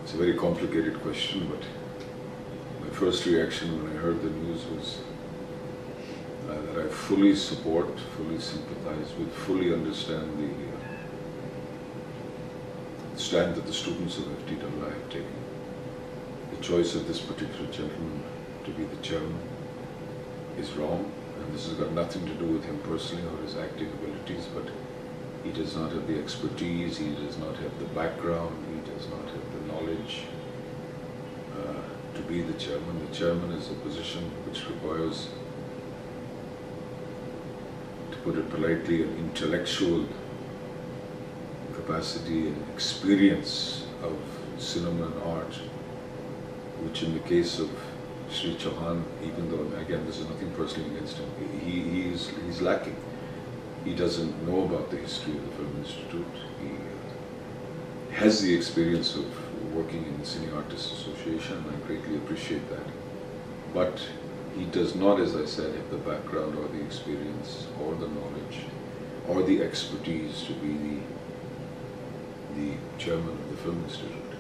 It's a very complicated question, but my first reaction when I heard the news was that I fully support, fully sympathize with, fully understand the stand that the students of FTII have taken. The choice of this particular gentleman to be the chairman is wrong, and this has got nothing to do with him personally or his acting abilities, but he does not have the expertise, he does not have the background, he does not have the knowledge to be the chairman. The chairman is a position which requires, to put it politely, an intellectual capacity and experience of cinema and art, which in the case of Sri Chauhan, even though, again, this is nothing personally against him, he's lacking. He doesn't know about the history of the Film Institute. He has the experience of working in the Cine Artists Association, and I greatly appreciate that. But he does not, as I said, have the background or the experience or the knowledge or the expertise to be the chairman of the Film Institute.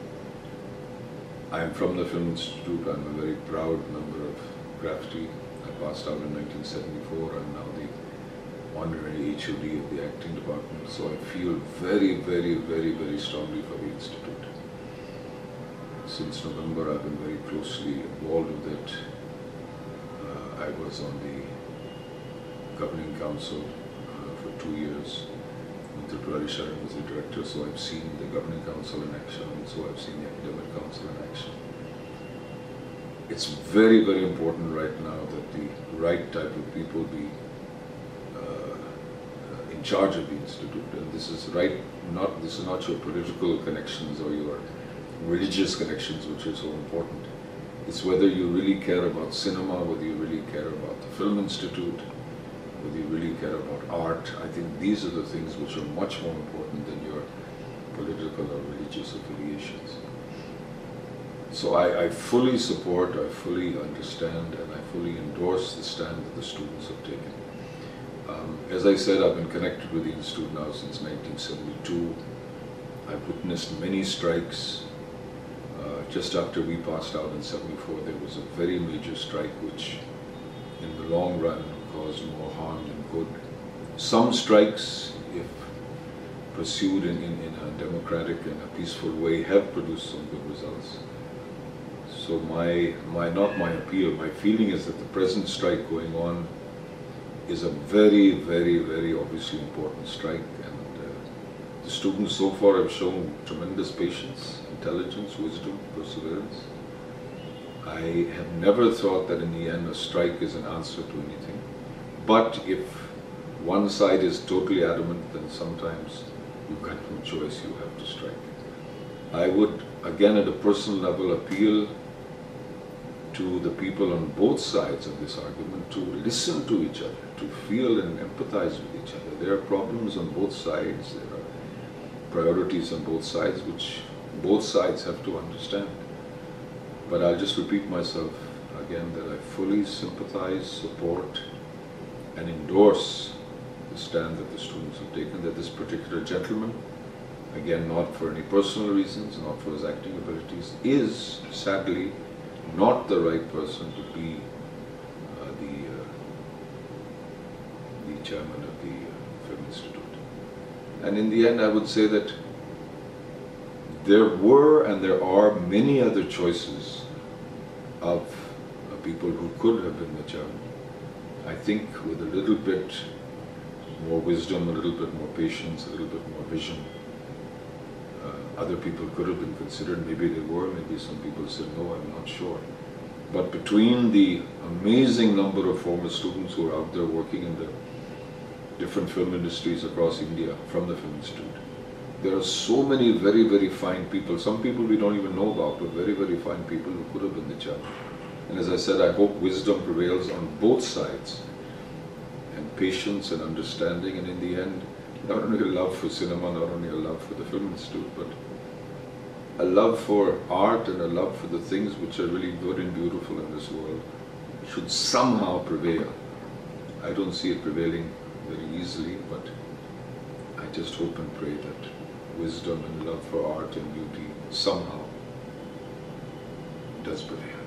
I am from the Film Institute. I'm a very proud member of GRAFTI. I passed out in 1974. I'm now the honorary HOD of the acting department. So I feel very, very, very, very strongly for the Institute. Since November, I've been very closely involved with it. I was on the governing council for 2 years. Tripurari Sharan was the director, so I've seen the governing council in action, and so I've seen the academic council in action. It's very, very important right now that the right type of people be in charge of the Institute, and this is not your political connections or your religious connections which are so important. It's whether you really care about cinema, whether you really care about the Film Institute, whether you really care about art. I think these are the things which are much more important than your political or religious affiliations. So I fully support, I fully understand, and I fully endorse the stand that the students have taken. As I said, I've been connected with the Institute now since 1972. I've witnessed many strikes. Just after we passed out in 74, there was a very major strike which, in the long run, caused more harm than good. Some strikes, if pursued in a democratic and a peaceful way, have produced some good results. So not my appeal, my feeling is that the present strike going on is a very, very, very obviously important strike, and the students so far have shown tremendous patience, intelligence, wisdom, perseverance. I have never thought that in the end a strike is an answer to anything. But if one side is totally adamant, then sometimes you've got no choice, you have to strike. I would, again at a personal level, appeal to the people on both sides of this argument to listen to each other, to feel and empathize with each other. There are problems on both sides, there are priorities on both sides which both sides have to understand. But I'll just repeat myself again that I fully sympathize, support, and endorse the stand that the students have taken, that this particular gentleman, again not for any personal reasons, not for his acting abilities, is sadly not the right person to be the chairman of the Film Institute. And in the end, I would say that there were and there are many other choices of people who could have been the chairman. I think with a little bit more wisdom, a little bit more patience, a little bit more vision, other people could have been considered. Maybe they were, maybe some people said no, I'm not sure. But between the amazing number of former students who are out there working in the different film industries across India from the Film Institute, there are so many very, very fine people, some people we don't even know about, but very, very fine people who could have been the chairman. And as I said, I hope wisdom prevails on both sides, and patience and understanding, and in the end, not only a love for cinema, not only a love for the Film Institute, but a love for art and a love for the things which are really good and beautiful in this world should somehow prevail. I don't see it prevailing very easily, but I just hope and pray that wisdom and love for art and beauty somehow does prevail.